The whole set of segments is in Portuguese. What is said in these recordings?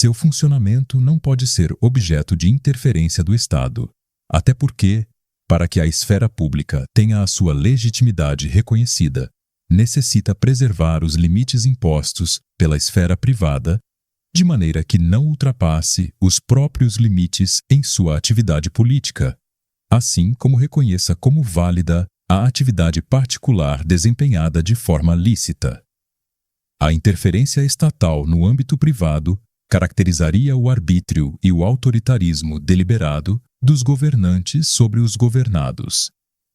Seu funcionamento não pode ser objeto de interferência do Estado, até porque, para que a esfera pública tenha a sua legitimidade reconhecida, necessita preservar os limites impostos pela esfera privada, de maneira que não ultrapasse os próprios limites em sua atividade política, assim como reconheça como válida a atividade particular desempenhada de forma lícita. A interferência estatal no âmbito privado caracterizaria o arbítrio e o autoritarismo deliberado dos governantes sobre os governados,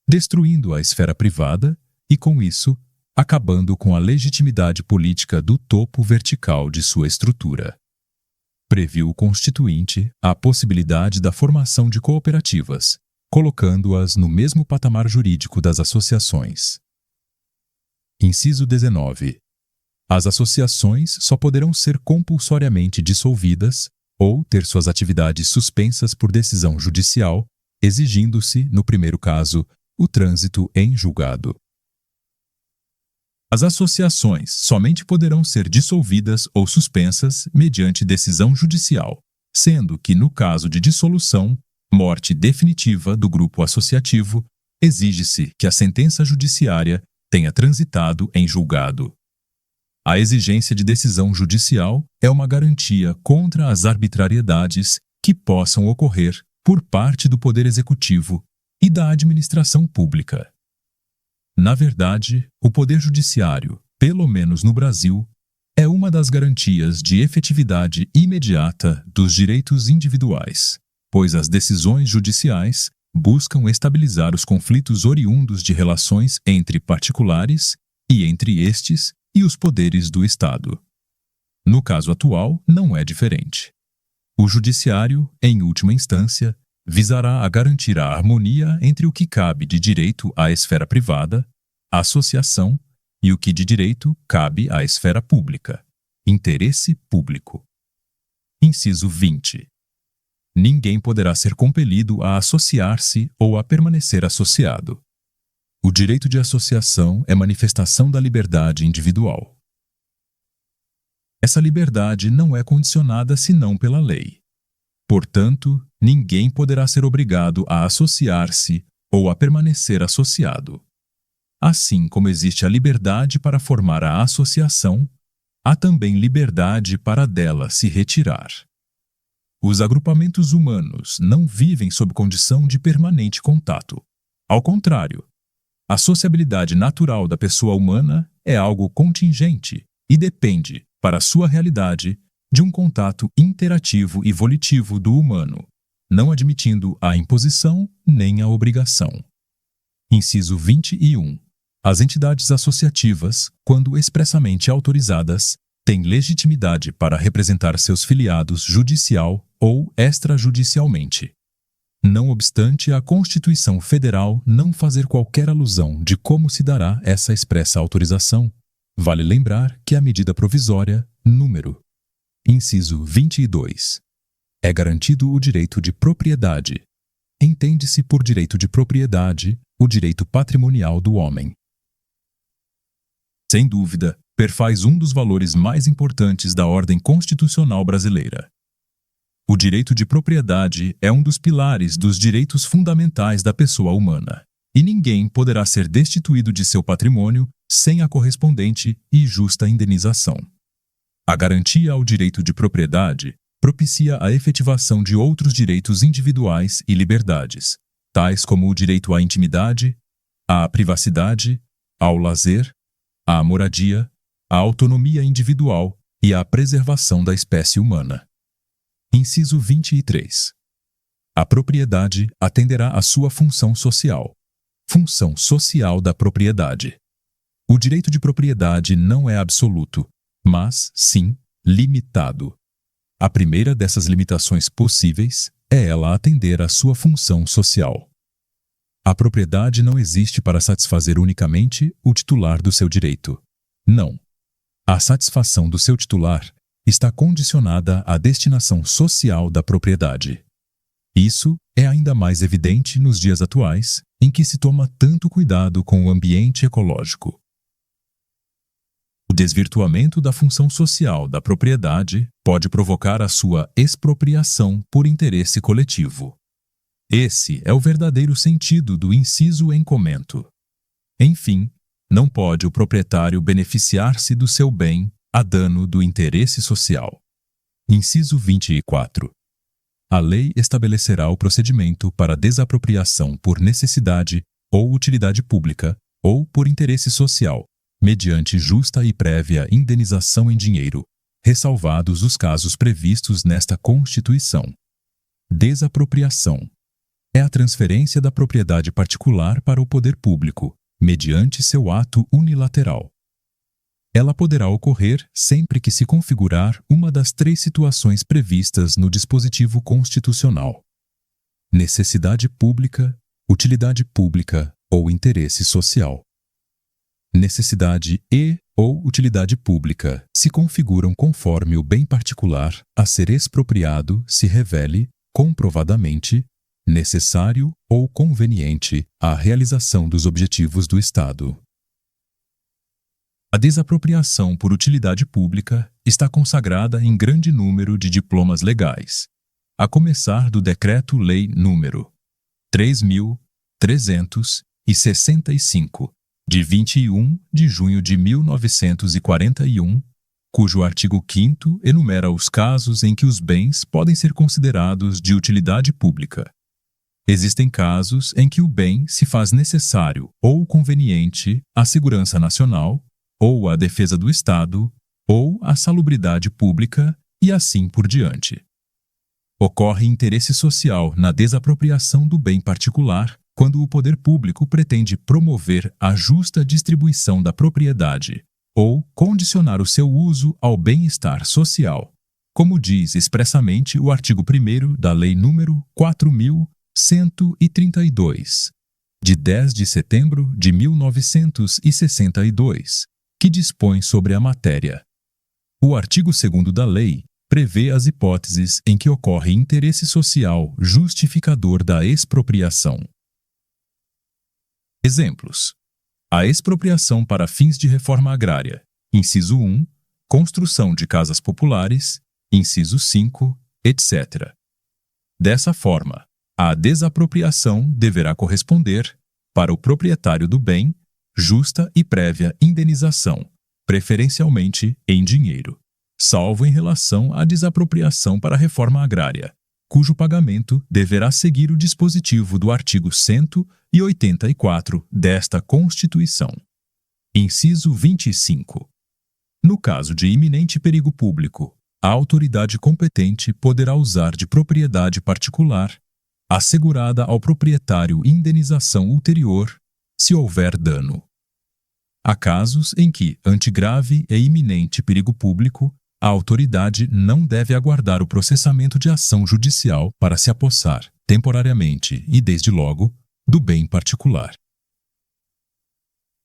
destruindo a esfera privada e, com isso, acabando com a legitimidade política do topo vertical de sua estrutura. Previu o Constituinte a possibilidade da formação de cooperativas, colocando-as no mesmo patamar jurídico das associações. Inciso 19. As associações só poderão ser compulsoriamente dissolvidas ou ter suas atividades suspensas por decisão judicial, exigindo-se, no primeiro caso, o trânsito em julgado. As associações somente poderão ser dissolvidas ou suspensas mediante decisão judicial, sendo que, no caso de dissolução, morte definitiva do grupo associativo, exige-se que a sentença judiciária tenha transitado em julgado. A exigência de decisão judicial é uma garantia contra as arbitrariedades que possam ocorrer por parte do Poder Executivo e da administração pública. Na verdade, o Poder Judiciário, pelo menos no Brasil, é uma das garantias de efetividade imediata dos direitos individuais, pois as decisões judiciais buscam estabilizar os conflitos oriundos de relações entre particulares e entre estes e os poderes do Estado. No caso atual, não é diferente. O Judiciário, em última instância, visará a garantir a harmonia entre o que cabe de direito à esfera privada, à associação, e o que de direito cabe à esfera pública, interesse público. Inciso 20. Ninguém poderá ser compelido a associar-se ou a permanecer associado. O direito de associação é manifestação da liberdade individual. Essa liberdade não é condicionada senão pela lei. Portanto, ninguém poderá ser obrigado a associar-se ou a permanecer associado. Assim como existe a liberdade para formar a associação, há também liberdade para dela se retirar. Os agrupamentos humanos não vivem sob condição de permanente contato. Ao contrário, a sociabilidade natural da pessoa humana é algo contingente e depende, para sua realidade, de um contato interativo e volitivo do humano, não admitindo a imposição nem a obrigação. Inciso 21. As entidades associativas, quando expressamente autorizadas, têm legitimidade para representar seus filiados judicial ou extrajudicialmente. Não obstante a Constituição Federal não fazer qualquer alusão de como se dará essa expressa autorização, vale lembrar que a medida provisória, número, inciso 22, é garantido o direito de propriedade. Entende-se por direito de propriedade o direito patrimonial do homem. Sem dúvida, perfaz um dos valores mais importantes da ordem constitucional brasileira. O direito de propriedade é um dos pilares dos direitos fundamentais da pessoa humana, e ninguém poderá ser destituído de seu patrimônio sem a correspondente e justa indenização. A garantia ao direito de propriedade propicia a efetivação de outros direitos individuais e liberdades, tais como o direito à intimidade, à privacidade, ao lazer, à moradia, à autonomia individual e à preservação da espécie humana. Inciso 23. A propriedade atenderá à sua função social. Função social da propriedade. O direito de propriedade não é absoluto, mas, sim, limitado. A primeira dessas limitações possíveis é ela atender à sua função social. A propriedade não existe para satisfazer unicamente o titular do seu direito. Não. A satisfação do seu titular está condicionada à destinação social da propriedade. Isso é ainda mais evidente nos dias atuais, em que se toma tanto cuidado com o ambiente ecológico. O desvirtuamento da função social da propriedade pode provocar a sua expropriação por interesse coletivo. Esse é o verdadeiro sentido do inciso em comento. Enfim, não pode o proprietário beneficiar-se do seu bem a dano do interesse social. Inciso 24. A lei estabelecerá o procedimento para desapropriação por necessidade ou utilidade pública ou por interesse social, mediante justa e prévia indenização em dinheiro, ressalvados os casos previstos nesta Constituição. Desapropriação é a transferência da propriedade particular para o poder público, mediante seu ato unilateral. Ela poderá ocorrer sempre que se configurar uma das 3 situações previstas no dispositivo constitucional: necessidade pública, utilidade pública ou interesse social. Necessidade ou utilidade pública se configuram conforme o bem particular a ser expropriado se revele, comprovadamente, necessário ou conveniente à realização dos objetivos do Estado. A desapropriação por utilidade pública está consagrada em grande número de diplomas legais, a começar do Decreto-Lei nº 3.365, de 21 de junho de 1941, cujo artigo 5º enumera os casos em que os bens podem ser considerados de utilidade pública. Existem casos em que o bem se faz necessário ou conveniente à segurança nacional, ou à defesa do Estado, ou à salubridade pública, e assim por diante. Ocorre interesse social na desapropriação do bem particular quando o poder público pretende promover a justa distribuição da propriedade ou condicionar o seu uso ao bem-estar social, como diz expressamente o artigo 1º da Lei nº 4.132, de 10 de setembro de 1962, que dispõe sobre a matéria. O artigo 2º da lei prevê as hipóteses em que ocorre interesse social justificador da expropriação. Exemplos: a expropriação para fins de reforma agrária, inciso 1, construção de casas populares, inciso 5, etc. Dessa forma, a desapropriação deverá corresponder, para o proprietário do bem, justa e prévia indenização, preferencialmente em dinheiro, salvo em relação à desapropriação para a reforma agrária, cujo pagamento deverá seguir o dispositivo do artigo 184 desta Constituição. Inciso 25. No caso de iminente perigo público, a autoridade competente poderá usar de propriedade particular, assegurada ao proprietário indenização ulterior, se houver dano. Há casos em que, ante grave e iminente perigo público, a autoridade não deve aguardar o processamento de ação judicial para se apossar, temporariamente e desde logo, do bem particular.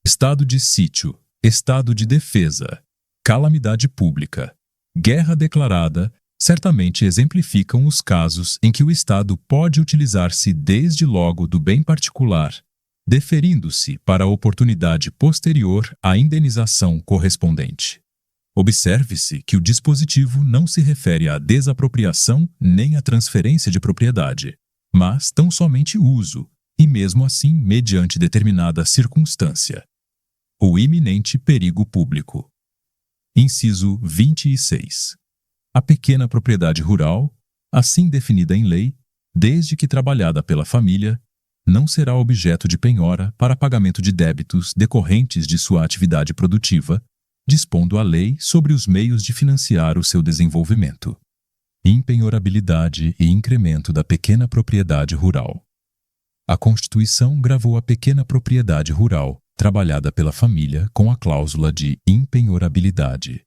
Estado de sítio, estado de defesa, calamidade pública, guerra declarada, certamente exemplificam os casos em que o Estado pode utilizar-se desde logo do bem particular, deferindo-se para a oportunidade posterior à indenização correspondente. Observe-se que o dispositivo não se refere à desapropriação nem à transferência de propriedade, mas tão somente uso, e mesmo assim mediante determinada circunstância. O iminente perigo público. Inciso 26. A pequena propriedade rural, assim definida em lei, desde que trabalhada pela família, não será objeto de penhora para pagamento de débitos decorrentes de sua atividade produtiva, dispondo a lei sobre os meios de financiar o seu desenvolvimento. Impenhorabilidade e incremento da pequena propriedade rural. A Constituição gravou a pequena propriedade rural, trabalhada pela família, com a cláusula de impenhorabilidade.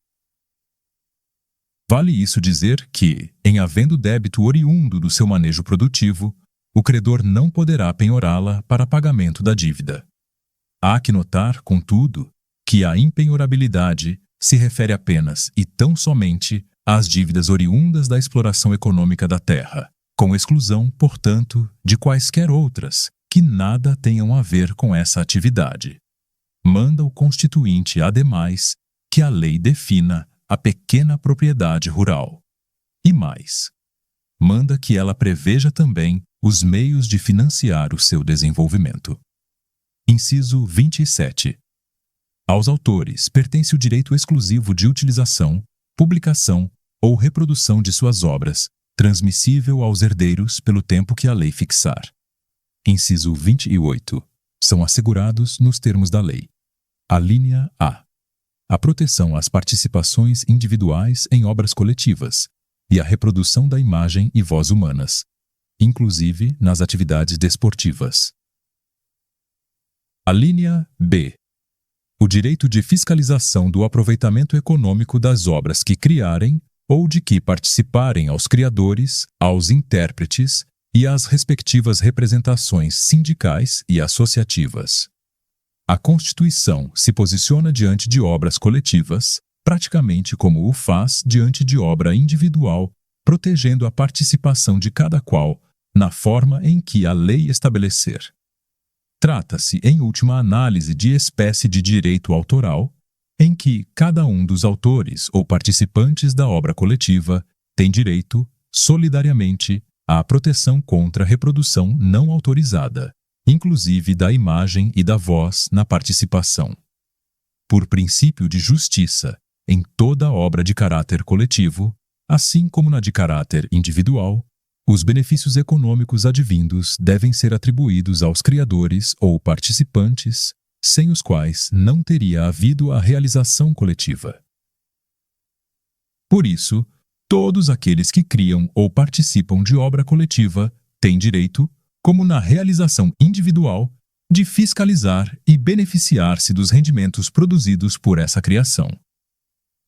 Vale isso dizer que, em havendo débito oriundo do seu manejo produtivo, o credor não poderá penhorá-la para pagamento da dívida. Há que notar, contudo, que a impenhorabilidade se refere apenas e tão somente às dívidas oriundas da exploração econômica da terra, com exclusão, portanto, de quaisquer outras que nada tenham a ver com essa atividade. Manda o Constituinte, ademais, que a lei defina a pequena propriedade rural. E mais, manda que ela preveja também os meios de financiar o seu desenvolvimento. Inciso 27. Aos autores pertence o direito exclusivo de utilização, publicação ou reprodução de suas obras, transmissível aos herdeiros pelo tempo que a lei fixar. Inciso 28. São assegurados nos termos da lei. Alínea A. A proteção às participações individuais em obras coletivas e a reprodução da imagem e voz humanas, inclusive nas atividades desportivas. Alínea B. O direito de fiscalização do aproveitamento econômico das obras que criarem ou de que participarem aos criadores, aos intérpretes e às respectivas representações sindicais e associativas. A Constituição se posiciona diante de obras coletivas, praticamente como o faz diante de obra individual, protegendo a participação de cada qual na forma em que a lei estabelecer. Trata-se, em última análise, de espécie de direito autoral, em que cada um dos autores ou participantes da obra coletiva tem direito, solidariamente, à proteção contra a reprodução não autorizada, inclusive da imagem e da voz na participação. Por princípio de justiça, em toda obra de caráter coletivo, assim como na de caráter individual, os benefícios econômicos advindos devem ser atribuídos aos criadores ou participantes, sem os quais não teria havido a realização coletiva. Por isso, todos aqueles que criam ou participam de obra coletiva têm direito, como na realização individual, de fiscalizar e beneficiar-se dos rendimentos produzidos por essa criação.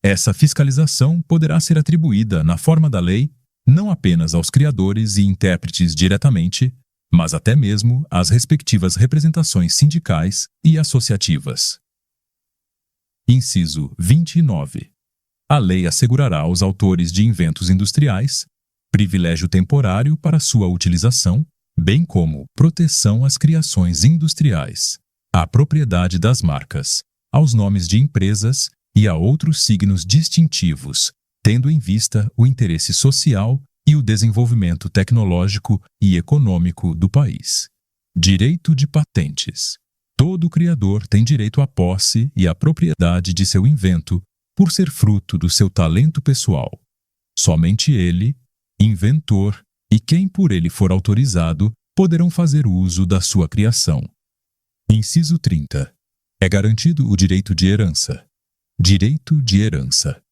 Essa fiscalização poderá ser atribuída, na forma da lei, não apenas aos criadores e intérpretes diretamente, mas até mesmo às respectivas representações sindicais e associativas. Inciso 29. A lei assegurará aos autores de inventos industriais privilégio temporário para sua utilização, bem como proteção às criações industriais, à propriedade das marcas, aos nomes de empresas e a outros signos distintivos, tendo em vista o interesse social e o desenvolvimento tecnológico e econômico do país. Direito de patentes. Todo criador tem direito à posse e à propriedade de seu invento, por ser fruto do seu talento pessoal. Somente ele, inventor, e quem por ele for autorizado, poderão fazer uso da sua criação. Inciso 30. É garantido o direito de herança. Direito de herança.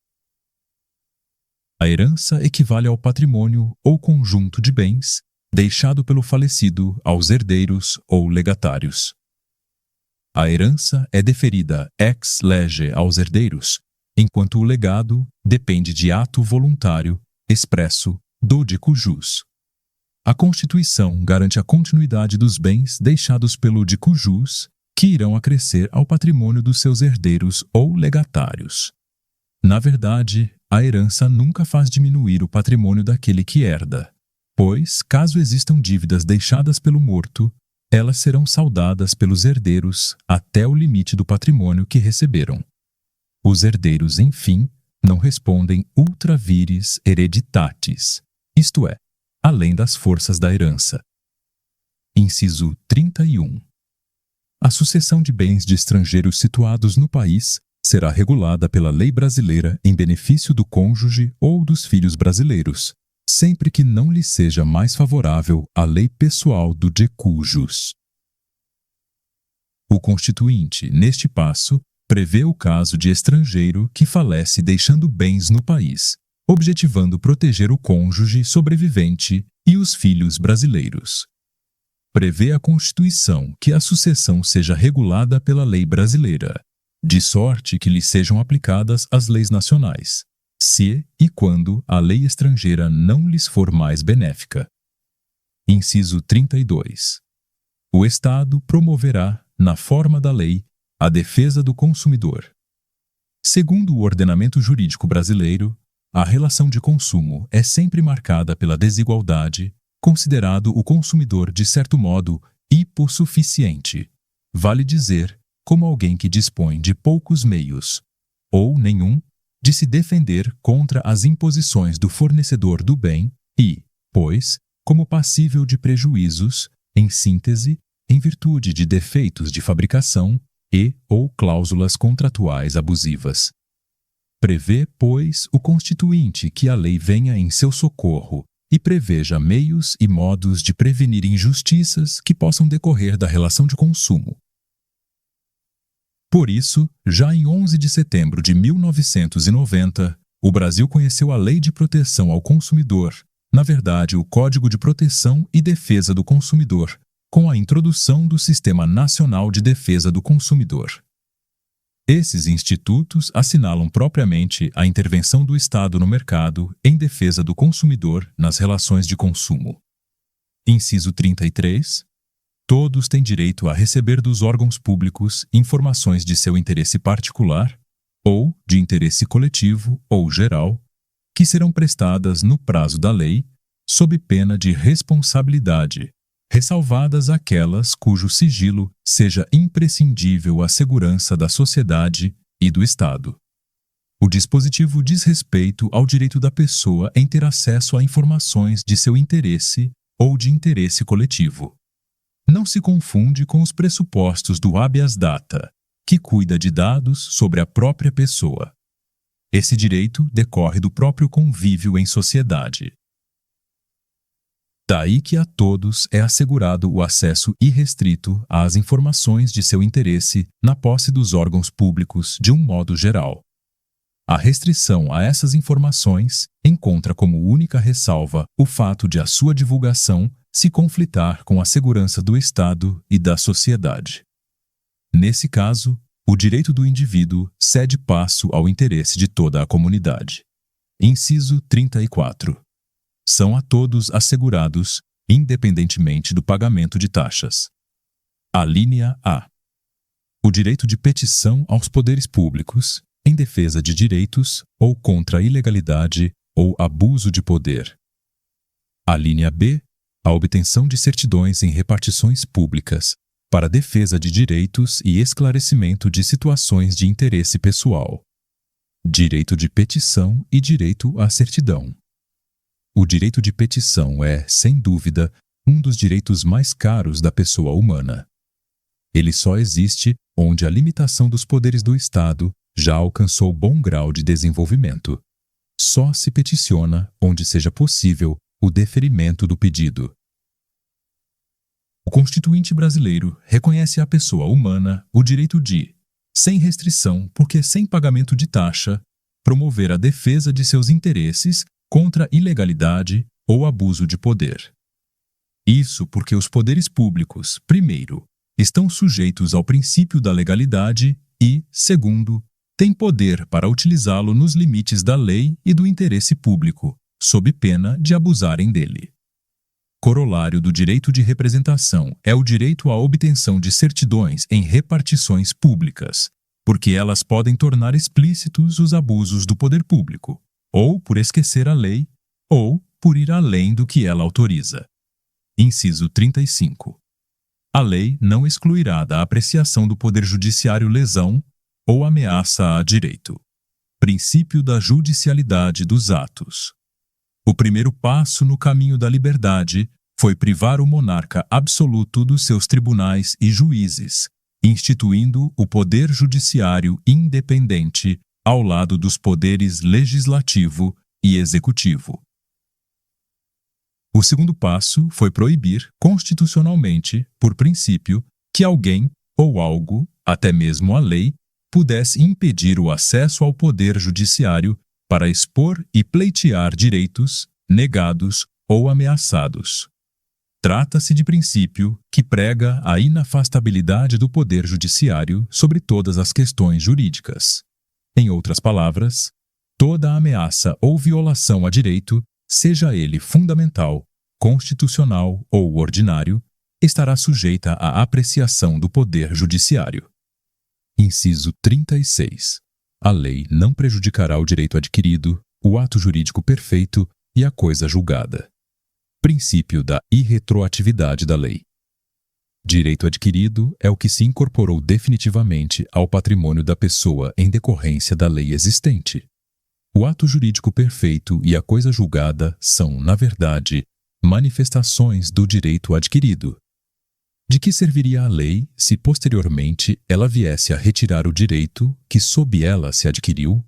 A herança equivale ao patrimônio ou conjunto de bens deixado pelo falecido aos herdeiros ou legatários. A herança é deferida ex lege aos herdeiros, enquanto o legado depende de ato voluntário, expresso, dodico jus. A Constituição garante a continuidade dos bens deixados pelo dico jus, que irão acrescer ao patrimônio dos seus herdeiros ou legatários. Na verdade, a herança nunca faz diminuir o patrimônio daquele que herda, pois, caso existam dívidas deixadas pelo morto, elas serão saldadas pelos herdeiros até o limite do patrimônio que receberam. Os herdeiros, enfim, não respondem ultra vires hereditatis, isto é, além das forças da herança. Inciso 31. A sucessão de bens de estrangeiros situados no país será regulada pela lei brasileira em benefício do cônjuge ou dos filhos brasileiros, sempre que não lhe seja mais favorável a lei pessoal do de cujus. O Constituinte, neste passo, prevê o caso de estrangeiro que falece deixando bens no país, objetivando proteger o cônjuge sobrevivente e os filhos brasileiros. Prevê a Constituição que a sucessão seja regulada pela lei brasileira, de sorte que lhe sejam aplicadas as leis nacionais, se e quando a lei estrangeira não lhes for mais benéfica. Inciso 32. O Estado promoverá, na forma da lei, a defesa do consumidor. Segundo o ordenamento jurídico brasileiro, a relação de consumo é sempre marcada pela desigualdade, considerado o consumidor de certo modo hipossuficiente, vale dizer, como alguém que dispõe de poucos meios, ou nenhum, de se defender contra as imposições do fornecedor do bem e, pois, como passível de prejuízos, em síntese, em virtude de defeitos de fabricação e ou cláusulas contratuais abusivas. Prevê, pois, o Constituinte que a lei venha em seu socorro e preveja meios e modos de prevenir injustiças que possam decorrer da relação de consumo. Por isso, já em 11 de setembro de 1990, o Brasil conheceu a Lei de Proteção ao Consumidor, na verdade, o Código de Proteção e Defesa do Consumidor, com a introdução do Sistema Nacional de Defesa do Consumidor. Esses institutos assinalam propriamente a intervenção do Estado no mercado em defesa do consumidor nas relações de consumo. Inciso 33. Todos têm direito a receber dos órgãos públicos informações de seu interesse particular ou de interesse coletivo ou geral, que serão prestadas no prazo da lei, sob pena de responsabilidade, ressalvadas aquelas cujo sigilo seja imprescindível à segurança da sociedade e do Estado. O dispositivo diz respeito ao direito da pessoa em ter acesso a informações de seu interesse ou de interesse coletivo. Não se confunde com os pressupostos do habeas data, que cuida de dados sobre a própria pessoa. Esse direito decorre do próprio convívio em sociedade. Daí que a todos é assegurado o acesso irrestrito às informações de seu interesse na posse dos órgãos públicos de um modo geral. A restrição a essas informações encontra como única ressalva o fato de a sua divulgação se conflitar com a segurança do Estado e da sociedade. Nesse caso, o direito do indivíduo cede passo ao interesse de toda a comunidade. Inciso 34. São a todos assegurados, independentemente do pagamento de taxas. Alínea A. O direito de petição aos poderes públicos, em defesa de direitos ou contra a ilegalidade ou abuso de poder. Alínea B. A obtenção de certidões em repartições públicas, para defesa de direitos e esclarecimento de situações de interesse pessoal. Direito de petição e direito à certidão. O direito de petição é, sem dúvida, um dos direitos mais caros da pessoa humana. Ele só existe onde a limitação dos poderes do Estado já alcançou bom grau de desenvolvimento. Só se peticiona onde seja possível o deferimento do pedido. O Constituinte brasileiro reconhece à pessoa humana o direito de, sem restrição, porque sem pagamento de taxa, promover a defesa de seus interesses contra ilegalidade ou abuso de poder. Isso porque os poderes públicos, primeiro, estão sujeitos ao princípio da legalidade e, segundo, têm poder para utilizá-lo nos limites da lei e do interesse público, sob pena de abusarem dele. Corolário do direito de representação é o direito à obtenção de certidões em repartições públicas, porque elas podem tornar explícitos os abusos do poder público, ou por esquecer a lei, ou por ir além do que ela autoriza. Inciso 35. A lei não excluirá da apreciação do Poder Judiciário lesão ou ameaça a direito. Princípio da judicialidade dos atos. O primeiro passo no caminho da liberdade foi privar o monarca absoluto dos seus tribunais e juízes, instituindo o Poder Judiciário independente ao lado dos poderes legislativo e executivo. O segundo passo foi proibir, constitucionalmente, por princípio, que alguém ou algo, até mesmo a lei, pudesse impedir o acesso ao Poder Judiciário para expor e pleitear direitos negados ou ameaçados. Trata-se de princípio que prega a inafastabilidade do Poder Judiciário sobre todas as questões jurídicas. Em outras palavras, toda ameaça ou violação a direito, seja ele fundamental, constitucional ou ordinário, estará sujeita à apreciação do Poder Judiciário. Inciso 36. A lei não prejudicará o direito adquirido, o ato jurídico perfeito e a coisa julgada. Princípio da irretroatividade da lei. Direito adquirido é o que se incorporou definitivamente ao patrimônio da pessoa em decorrência da lei existente. O ato jurídico perfeito e a coisa julgada são, na verdade, manifestações do direito adquirido. De que serviria a lei se posteriormente ela viesse a retirar o direito que sob ela se adquiriu?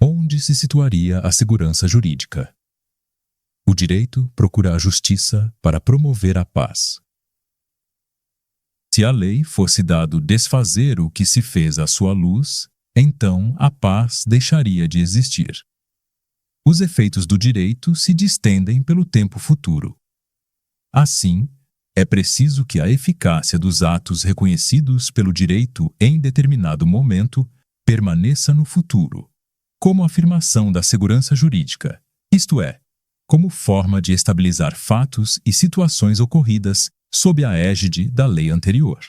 Onde se situaria a segurança jurídica? O direito procura a justiça para promover a paz. Se a lei fosse dado desfazer o que se fez à sua luz, então a paz deixaria de existir. Os efeitos do direito se distendem pelo tempo futuro. Assim, é preciso que a eficácia dos atos reconhecidos pelo direito em determinado momento permaneça no futuro, como afirmação da segurança jurídica, isto é, como forma de estabilizar fatos e situações ocorridas sob a égide da lei anterior.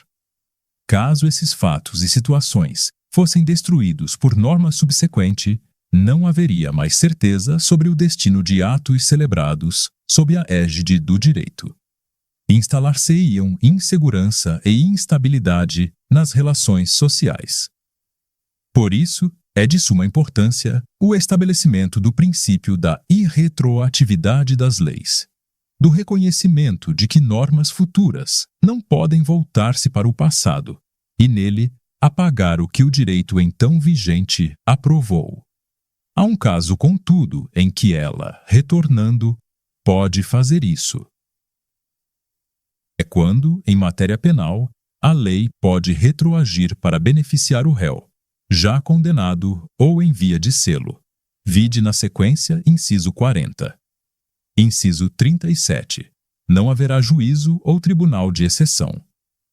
Caso esses fatos e situações fossem destruídos por norma subsequente, não haveria mais certeza sobre o destino de atos celebrados sob a égide do direito. Instalar-se-iam insegurança e instabilidade nas relações sociais. Por isso, é de suma importância o estabelecimento do princípio da irretroatividade das leis, do reconhecimento de que normas futuras não podem voltar-se para o passado e nele apagar o que o direito então vigente aprovou. Há um caso, contudo, em que ela, retornando, pode fazer isso. É quando, em matéria penal, a lei pode retroagir para beneficiar o réu, já condenado ou em via de selo. Vide na sequência inciso 40. Inciso 37. Não haverá juízo ou tribunal de exceção.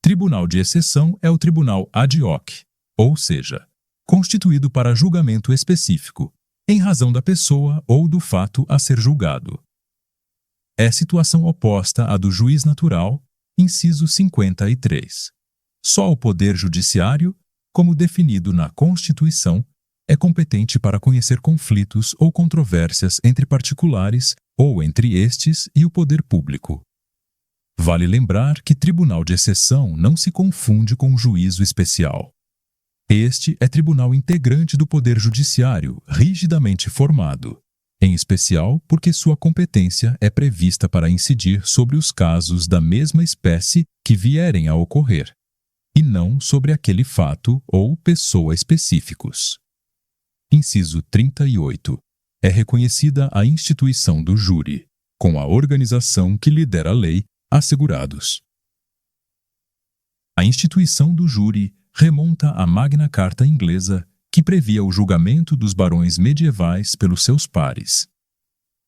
Tribunal de exceção é o tribunal ad hoc, ou seja, constituído para julgamento específico, em razão da pessoa ou do fato a ser julgado. É situação oposta à do juiz natural, inciso 53. Só o Poder Judiciário, como definido na Constituição, é competente para conhecer conflitos ou controvérsias entre particulares ou entre estes e o poder público. Vale lembrar que tribunal de exceção não se confunde com juízo especial. Este é tribunal integrante do Poder Judiciário, rigidamente formado, em especial porque sua competência é prevista para incidir sobre os casos da mesma espécie que vierem a ocorrer, e não sobre aquele fato ou pessoa específicos. Inciso 38. É reconhecida a instituição do júri, com a organização que lhe der a lei, assegurados. A instituição do júri remonta à Magna Carta inglesa, que previa o julgamento dos barões medievais pelos seus pares.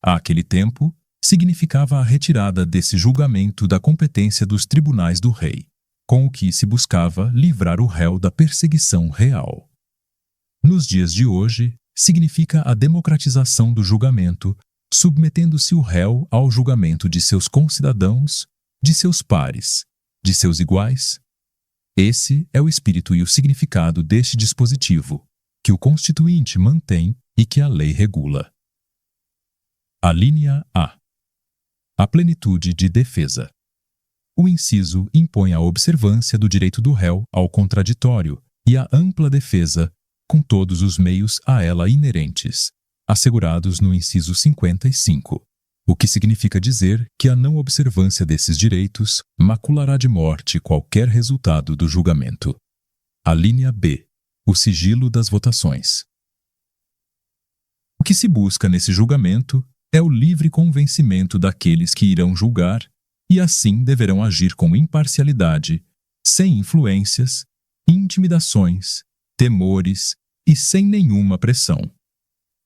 Àquele tempo, significava a retirada desse julgamento da competência dos tribunais do rei, com o que se buscava livrar o réu da perseguição real. Nos dias de hoje, significa a democratização do julgamento, submetendo-se o réu ao julgamento de seus concidadãos, de seus pares, de seus iguais. Esse é o espírito e o significado deste dispositivo, que o Constituinte mantém e que a lei regula. A linha A. A plenitude de defesa. O inciso impõe a observância do direito do réu ao contraditório e a ampla defesa, com todos os meios a ela inerentes, assegurados no inciso 55, o que significa dizer que a não observância desses direitos maculará de morte qualquer resultado do julgamento. A linha B. O sigilo das votações. O que se busca nesse julgamento é o livre convencimento daqueles que irão julgar e assim deverão agir com imparcialidade, sem influências, intimidações, temores e sem nenhuma pressão.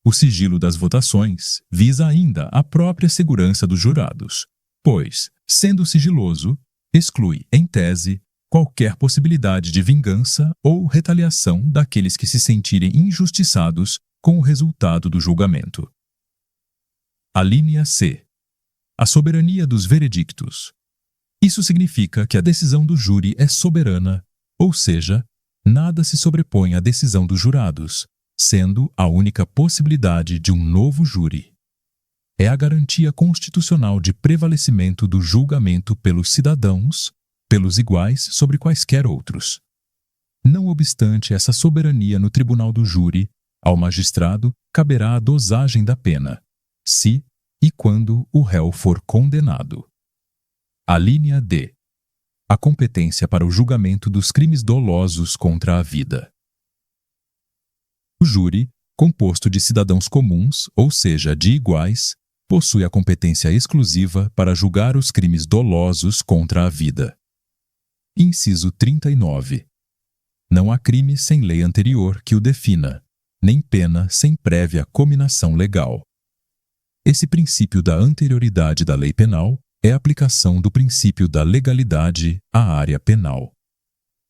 O sigilo das votações visa ainda a própria segurança dos jurados, pois, sendo sigiloso, exclui, em tese, qualquer possibilidade de vingança ou retaliação daqueles que se sentirem injustiçados com o resultado do julgamento. A linha C. A soberania dos veredictos. Isso significa que a decisão do júri é soberana, ou seja, nada se sobrepõe à decisão dos jurados, sendo a única possibilidade de um novo júri. É a garantia constitucional de prevalecimento do julgamento pelos cidadãos, pelos iguais sobre quaisquer outros. Não obstante essa soberania no tribunal do júri, ao magistrado caberá a dosagem da pena, se e quando o réu for condenado. A linha D. A competência para o julgamento dos crimes dolosos contra a vida. O júri, composto de cidadãos comuns, ou seja, de iguais, possui a competência exclusiva para julgar os crimes dolosos contra a vida. Inciso 39. Não há crime sem lei anterior que o defina, nem pena sem prévia cominação legal. Esse princípio da anterioridade da lei penal é a aplicação do princípio da legalidade à área penal.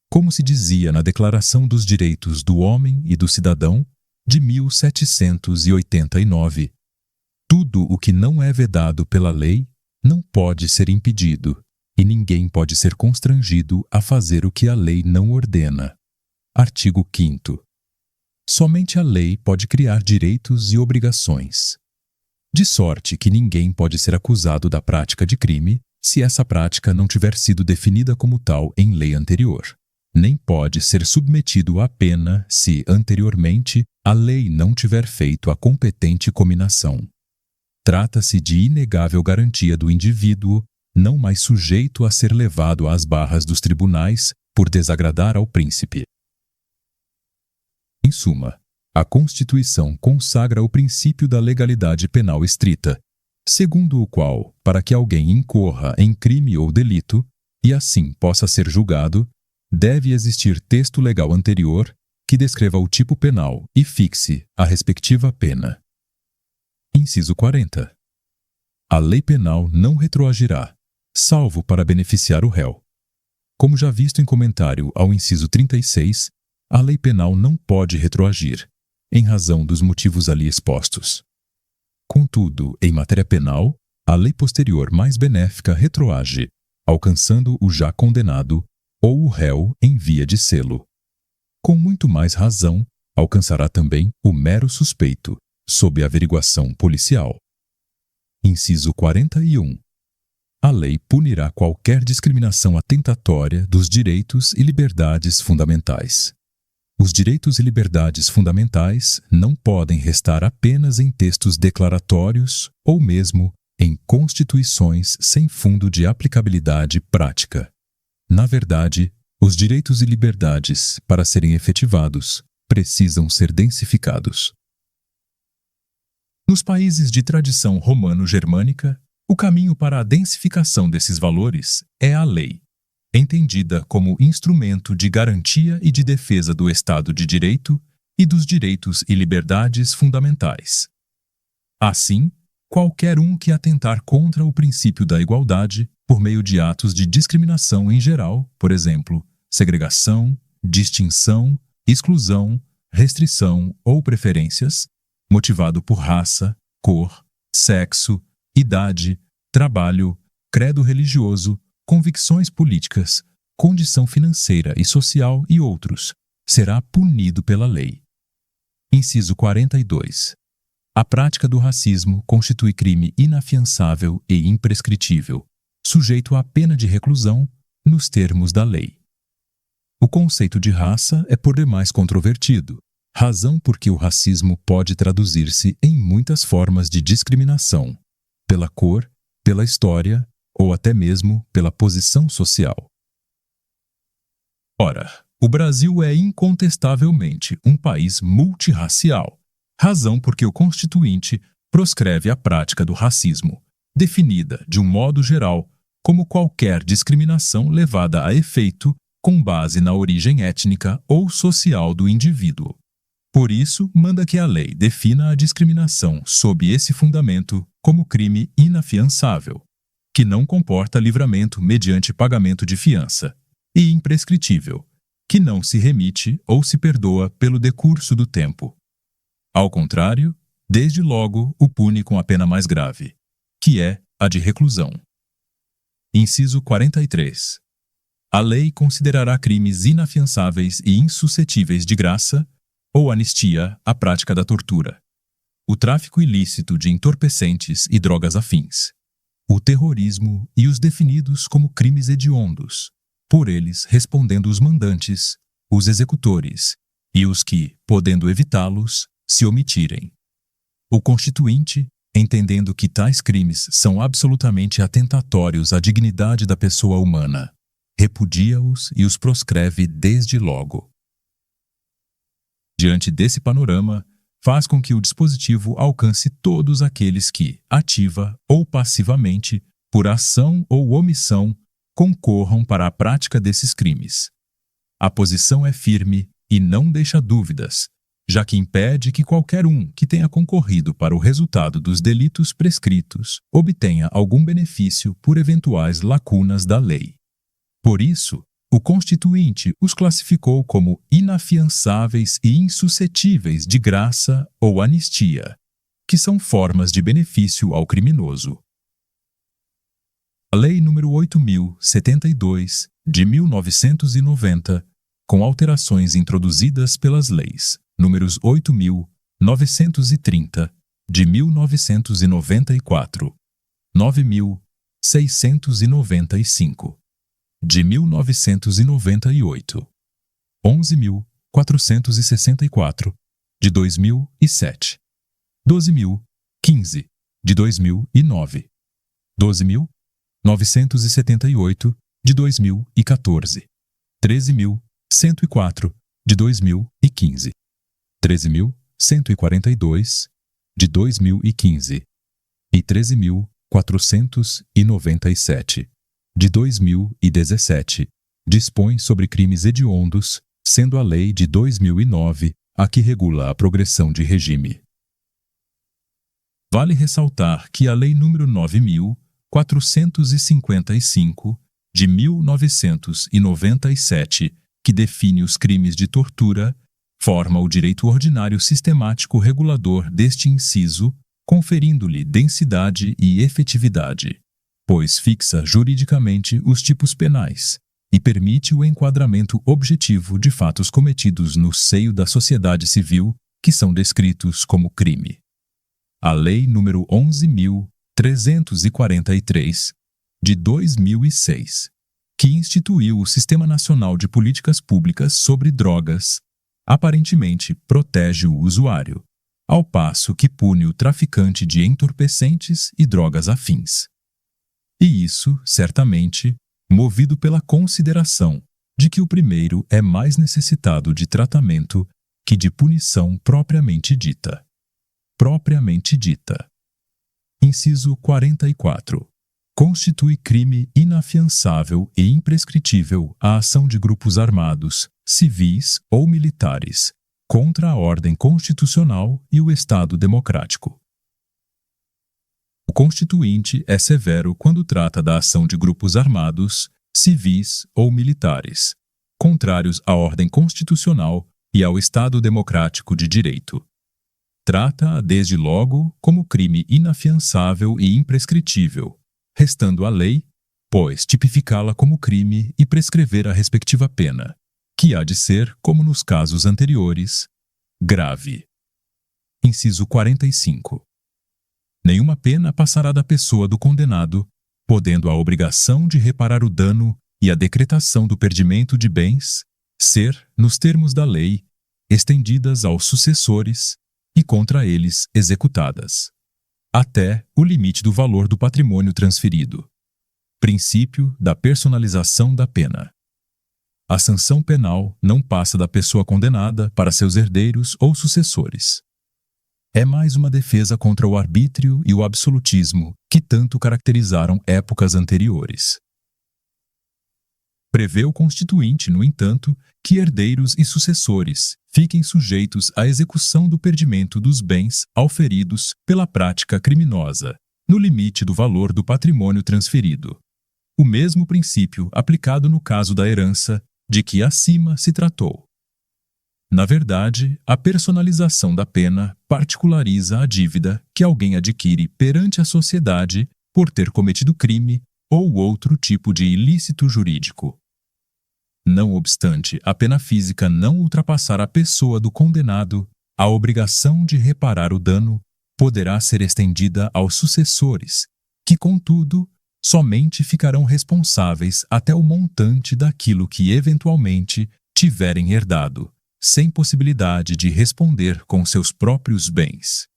Como se dizia na Declaração dos Direitos do Homem e do Cidadão, de 1789, tudo o que não é vedado pela lei não pode ser impedido, e ninguém pode ser constrangido a fazer o que a lei não ordena. Artigo 5º. Somente a lei pode criar direitos e obrigações. De sorte que ninguém pode ser acusado da prática de crime se essa prática não tiver sido definida como tal em lei anterior. Nem pode ser submetido à pena se, anteriormente, a lei não tiver feito a competente cominação. Trata-se de inegável garantia do indivíduo, não mais sujeito a ser levado às barras dos tribunais por desagradar ao príncipe. Em suma, a Constituição consagra o princípio da legalidade penal estrita, segundo o qual, para que alguém incorra em crime ou delito, e assim possa ser julgado, deve existir texto legal anterior que descreva o tipo penal e fixe a respectiva pena. Inciso 40. A lei penal não retroagirá, salvo para beneficiar o réu. Como já visto em comentário ao inciso 36, a lei penal não pode retroagir, em razão dos motivos ali expostos. Contudo, em matéria penal, a lei posterior mais benéfica retroage, alcançando o já condenado ou o réu em via de selo. Com muito mais razão, alcançará também o mero suspeito, sob averiguação policial. Inciso 41. A lei punirá qualquer discriminação atentatória dos direitos e liberdades fundamentais. Os direitos e liberdades fundamentais não podem restar apenas em textos declaratórios ou mesmo em constituições sem fundo de aplicabilidade prática. Na verdade, os direitos e liberdades, para serem efetivados, precisam ser densificados. Nos países de tradição romano-germânica, o caminho para a densificação desses valores é a lei, entendida como instrumento de garantia e de defesa do Estado de Direito e dos direitos e liberdades fundamentais. Assim, qualquer um que atentar contra o princípio da igualdade por meio de atos de discriminação em geral, por exemplo, segregação, distinção, exclusão, restrição ou preferências, motivado por raça, cor, sexo, idade, trabalho, credo religioso, convicções políticas, condição financeira e social e outros, será punido pela lei. Inciso 42. A prática do racismo constitui crime inafiançável e imprescritível, sujeito à pena de reclusão nos termos da lei. O conceito de raça é por demais controvertido, razão porque o racismo pode traduzir-se em muitas formas de discriminação, pela cor, pela história ou até mesmo pela posição social. Ora, o Brasil é incontestavelmente um país multirracial, razão porque o Constituinte proscreve a prática do racismo, definida, de um modo geral, como qualquer discriminação levada a efeito com base na origem étnica ou social do indivíduo. Por isso, manda que a lei defina a discriminação sob esse fundamento como crime inafiançável, que não comporta livramento mediante pagamento de fiança, e imprescritível, que não se remite ou se perdoa pelo decurso do tempo. Ao contrário, desde logo o pune com a pena mais grave, que é a de reclusão. Inciso 43. A lei considerará crimes inafiançáveis e insuscetíveis de graça ou anistia a prática da tortura, o tráfico ilícito de entorpecentes e drogas afins, o terrorismo e os definidos como crimes hediondos, por eles respondendo os mandantes, os executores, e os que, podendo evitá-los, se omitirem. O Constituinte, entendendo que tais crimes são absolutamente atentatórios à dignidade da pessoa humana, repudia-os e os proscreve desde logo. Diante desse panorama, faz com que o dispositivo alcance todos aqueles que, ativa ou passivamente, por ação ou omissão, concorram para a prática desses crimes. A posição é firme e não deixa dúvidas, já que impede que qualquer um que tenha concorrido para o resultado dos delitos prescritos obtenha algum benefício por eventuais lacunas da lei. Por isso, o Constituinte os classificou como inafiançáveis e insuscetíveis de graça ou anistia, que são formas de benefício ao criminoso. A Lei nº 8.072, de 1990, com alterações introduzidas pelas leis números 8.930, de 1994, 9.695, de 1998, 11.464, de 2007, 12.015, de 2009, 12.978, de 2014, 13.104, de 2015, 13.142, de 2015 e 13.497, de 2017, dispõe sobre crimes hediondos, sendo a lei de 2009 a que regula a progressão de regime. Vale ressaltar que a Lei nº 9.455, de 1997, que define os crimes de tortura, forma o direito ordinário sistemático regulador deste inciso, conferindo-lhe densidade e efetividade, pois fixa juridicamente os tipos penais e permite o enquadramento objetivo de fatos cometidos no seio da sociedade civil que são descritos como crime. A Lei nº 11.343, de 2006, que instituiu o Sistema Nacional de Políticas Públicas sobre Drogas, aparentemente protege o usuário, ao passo que pune o traficante de entorpecentes e drogas afins. E isso, certamente, movido pela consideração de que o primeiro é mais necessitado de tratamento que de punição propriamente dita. Propriamente dita. Inciso 44. Constitui crime inafiançável e imprescritível a ação de grupos armados, civis ou militares, contra a ordem constitucional e o Estado democrático. O Constituinte é severo quando trata da ação de grupos armados, civis ou militares, contrários à ordem constitucional e ao Estado democrático de direito. Trata-a desde logo como crime inafiançável e imprescritível, restando à lei, pois tipificá-la como crime e prescrever a respectiva pena, que há de ser, como nos casos anteriores, grave. Inciso 45. Nenhuma pena passará da pessoa do condenado, podendo a obrigação de reparar o dano e a decretação do perdimento de bens ser, nos termos da lei, estendidas aos sucessores e contra eles executadas, até o limite do valor do patrimônio transferido. Princípio da personalização da pena. A sanção penal não passa da pessoa condenada para seus herdeiros ou sucessores. É mais uma defesa contra o arbítrio e o absolutismo que tanto caracterizaram épocas anteriores. Prevê o Constituinte, no entanto, que herdeiros e sucessores fiquem sujeitos à execução do perdimento dos bens auferidos pela prática criminosa, no limite do valor do patrimônio transferido. O mesmo princípio aplicado no caso da herança, de que acima se tratou. Na verdade, a personalização da pena particulariza a dívida que alguém adquire perante a sociedade por ter cometido crime ou outro tipo de ilícito jurídico. Não obstante a pena física não ultrapassar a pessoa do condenado, a obrigação de reparar o dano poderá ser estendida aos sucessores, que, contudo, somente ficarão responsáveis até o montante daquilo que eventualmente tiverem herdado, sem possibilidade de responder com seus próprios bens.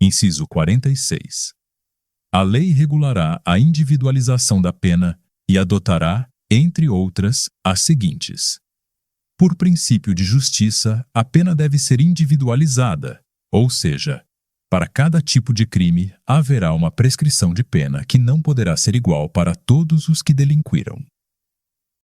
Inciso 46. A lei regulará a individualização da pena e adotará, entre outras, as seguintes. Por princípio de justiça, a pena deve ser individualizada, ou seja, para cada tipo de crime haverá uma prescrição de pena que não poderá ser igual para todos os que delinquiram.